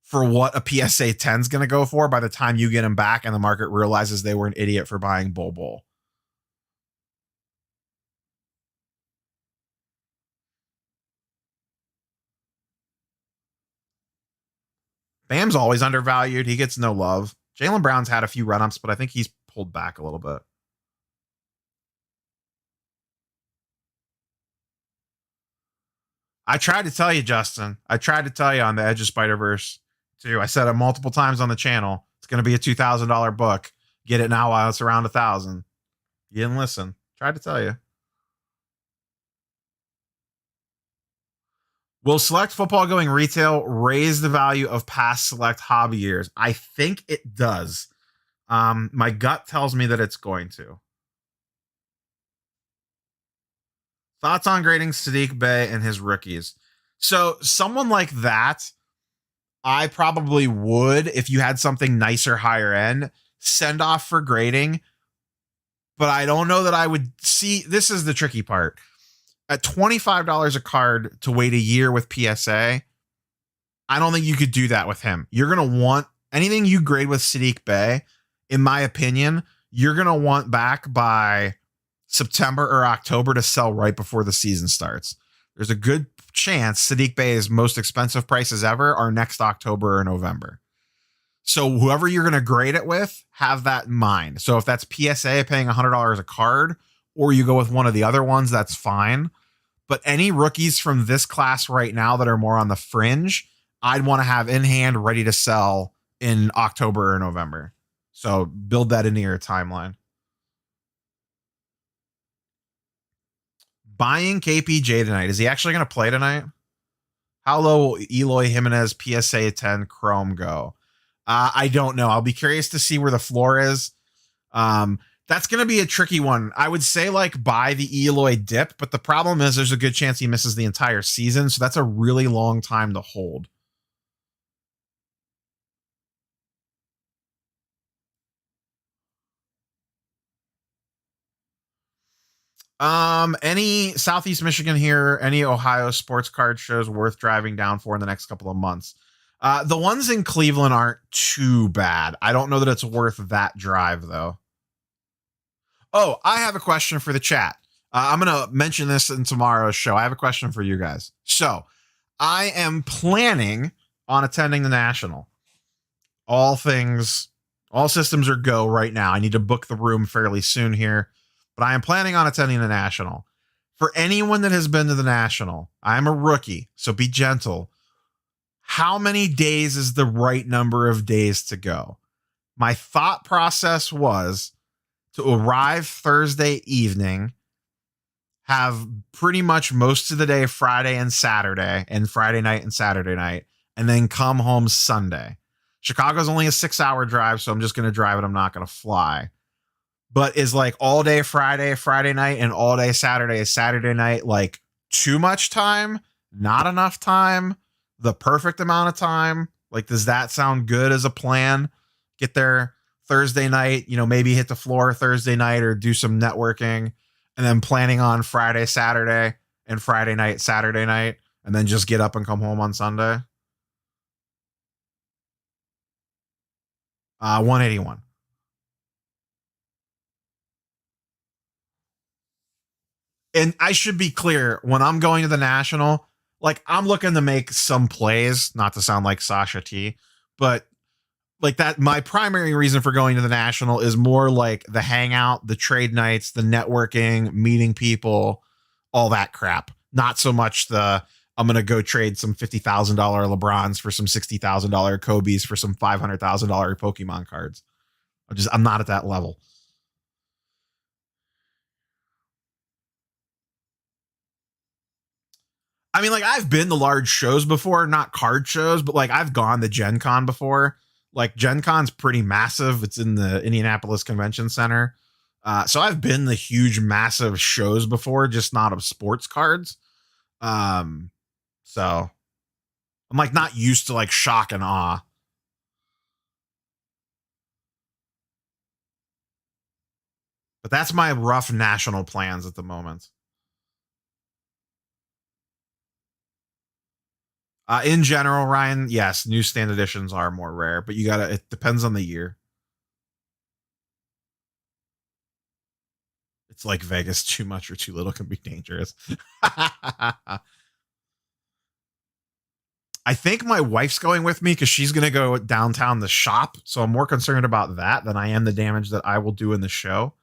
for what a PSA 10 is going to go for by the time you get them back and the market realizes they were an idiot for buying Bull. Bam's always undervalued. He gets no love. Jalen Brown's had a few run-ups, but I think he's pulled back a little bit. I tried to tell you, Justin. I tried to tell you on the Edge of Spider-Verse too. I said it multiple times on the channel. It's going to be a $2,000 book. Get it now while it's around 1,000. You didn't listen. Tried to tell you. Will select football going retail raise the value of past select hobby years? I think it does. My gut tells me that it's going to. Thoughts on grading Sadiq Bey and his rookies? So someone like that, I probably would, if you had something nicer, higher end, send off for grading. But I don't know that I would see. This is the tricky part. At $25 a card to wait a year with PSA, I don't think you could do that with him. You're going to want anything you grade with Sadiq Bey, in my opinion, you're going to want back by September or October to sell right before the season starts. There's a good chance Sadiq Bey's most expensive prices ever are next October or November. So whoever you're going to grade it with, have that in mind. So if that's PSA paying $100 a card, or you go with one of the other ones, that's fine. But any rookies from this class right now that are more on the fringe, I'd want to have in hand ready to sell in October or November. So build that into your timeline. Buying KPJ tonight. Is he actually going to play tonight? How low will Eloy Jimenez PSA 10 Chrome go? I don't know. I'll be curious to see where the floor is. That's going to be a tricky one. I would say like buy the Eloy dip, but the problem is there's a good chance he misses the entire season. So that's a really long time to hold. Any Southeast Michigan here, any Ohio sports card shows worth driving down for in the next couple of months? The ones in Cleveland aren't too bad. I don't know that it's worth that drive though. Oh, I have a question for the chat. I'm going to mention this in tomorrow's show. I have a question for you guys. So I am planning on attending the National. All systems are go right now. I need to book the room fairly soon here, but I am planning on attending the National. For anyone that has been to the National, I'm a rookie, so be gentle. How many days is the right number of days to go? My thought process was to arrive Thursday evening, have pretty much most of the day Friday and Saturday, and Friday night and Saturday night, and then come home Sunday. Chicago's only a 6-hour drive, so I'm just going to drive it. I'm not going to fly. But is like all day Friday night, and all day Saturday night, like too much time? Not enough time? The perfect amount of time? Like, does that sound good as a plan? Get there Thursday night, maybe hit the floor Thursday night or do some networking, and then planning on Friday, Saturday, and Friday night, Saturday night, and then just get up and come home on Sunday. 181. And I should be clear, when I'm going to the National, like I'm looking to make some plays, not to sound like Sasha T, but like that, my primary reason for going to the National is more like the hangout, the trade nights, the networking, meeting people, all that crap. Not so much the I'm going to go trade some $50,000 LeBrons for some $60,000 Kobe's for some $500,000 Pokemon cards. I'm not at that level. I mean, like I've been to large shows before, not card shows, but like I've gone to Gen Con before. Like Gen Con's pretty massive. It's in the Indianapolis Convention Center. So I've been to huge, massive shows before, just not of sports cards. So I'm like not used to like shock and awe. But that's my rough national plans at the moment. In general, Ryan, yes, newsstand editions are more rare, but it depends on the year. It's like Vegas, too much or too little can be dangerous. I think my wife's going with me because she's going to go downtown to shop. So I'm more concerned about that than I am the damage that I will do in the show.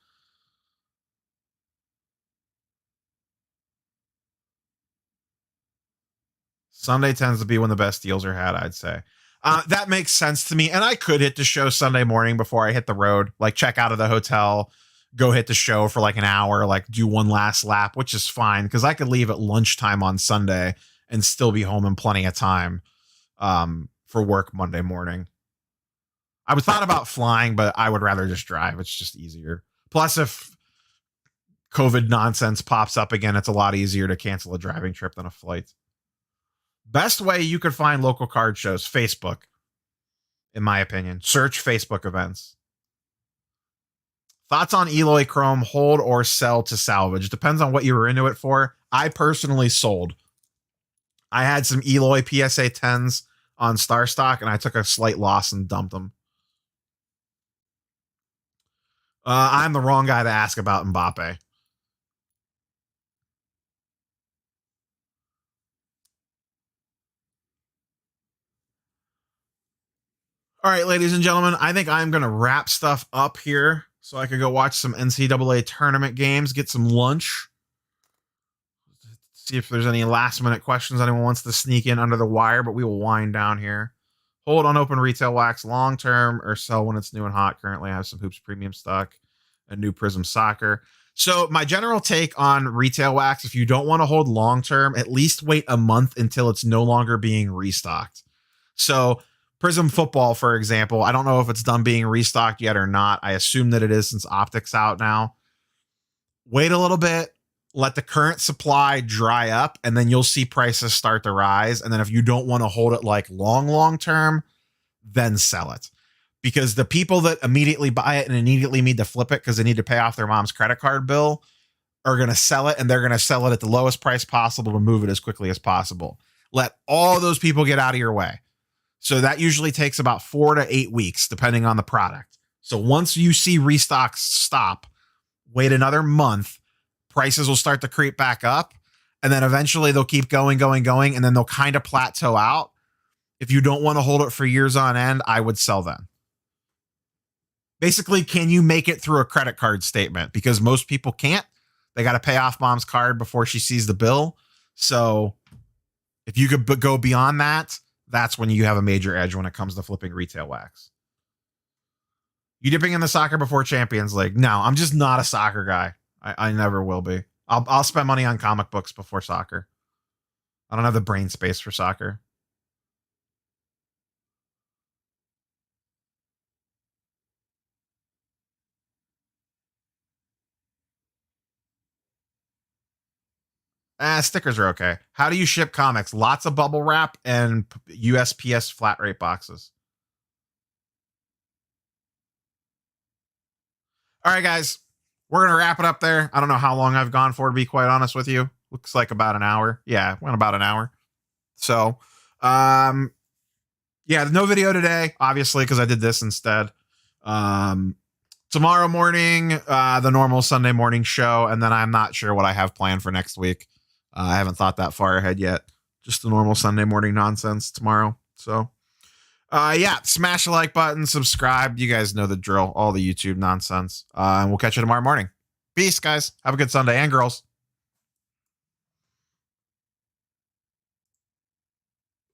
Sunday tends to be when the best deals are had, I'd say. That makes sense to me. And I could hit the show Sunday morning before I hit the road, like check out of the hotel, go hit the show for like an hour, like do one last lap, which is fine because I could leave at lunchtime on Sunday and still be home in plenty of time for work Monday morning. I was thought about flying, but I would rather just drive. It's just easier. Plus, if COVID nonsense pops up again, it's a lot easier to cancel a driving trip than a flight. Best way you could find local card shows, Facebook, in my opinion. Search Facebook events. Thoughts on Eloy Chrome, hold or sell to salvage? Depends on what you were into it for. I personally sold. I had some Eloy PSA 10s on Star Stock, and I took a slight loss and dumped them. I'm the wrong guy to ask about Mbappe. All right, ladies and gentlemen, I think I'm going to wrap stuff up here so I could go watch some NCAA tournament games, get some lunch, see if there's any last minute questions anyone wants to sneak in under the wire, but we will wind down here. Hold on open retail wax long term or sell when it's new and hot. Currently, I have some Hoops Premium stock, a new Prism Soccer. So my general take on retail wax, if you don't want to hold long term, at least wait a month until it's no longer being restocked. So Prism Football, for example, I don't know if it's done being restocked yet or not. I assume that it is since Optics out now. Wait a little bit, let the current supply dry up, and then you'll see prices start to rise. And then if you don't want to hold it like long term, then sell it. Because the people that immediately buy it and immediately need to flip it because they need to pay off their mom's credit card bill are going to sell it, and they're going to sell it at the lowest price possible to move it as quickly as possible. Let all those people get out of your way. So that usually takes about 4 to 8 weeks, depending on the product. So once you see restocks stop, wait another month, prices will start to creep back up. And then eventually they'll keep going. And then they'll kind of plateau out. If you don't want to hold it for years on end, I would sell them. Basically, can you make it through a credit card statement? Because most people can't. They got to pay off mom's card before she sees the bill. So if you could go beyond that, that's when you have a major edge when it comes to flipping retail wax. You dipping in the soccer before Champions League? No, I'm just not a soccer guy. I never will be. I'll spend money on comic books before soccer. I don't have the brain space for soccer. Stickers are okay. How do you ship comics? Lots of bubble wrap and USPS flat rate boxes. All right, guys, we're going to wrap it up there. I don't know how long I've gone for, to be quite honest with you. Looks like about an hour. Yeah, went about an hour. So, yeah, no video today, obviously, because I did this instead. Tomorrow morning, the normal Sunday morning show, and then I'm not sure what I have planned for next week. I haven't thought that far ahead yet. Just the normal Sunday morning nonsense tomorrow. So, yeah, smash the like button, subscribe. You guys know the drill, all the YouTube nonsense. And we'll catch you tomorrow morning. Peace, guys. Have a good Sunday, and girls.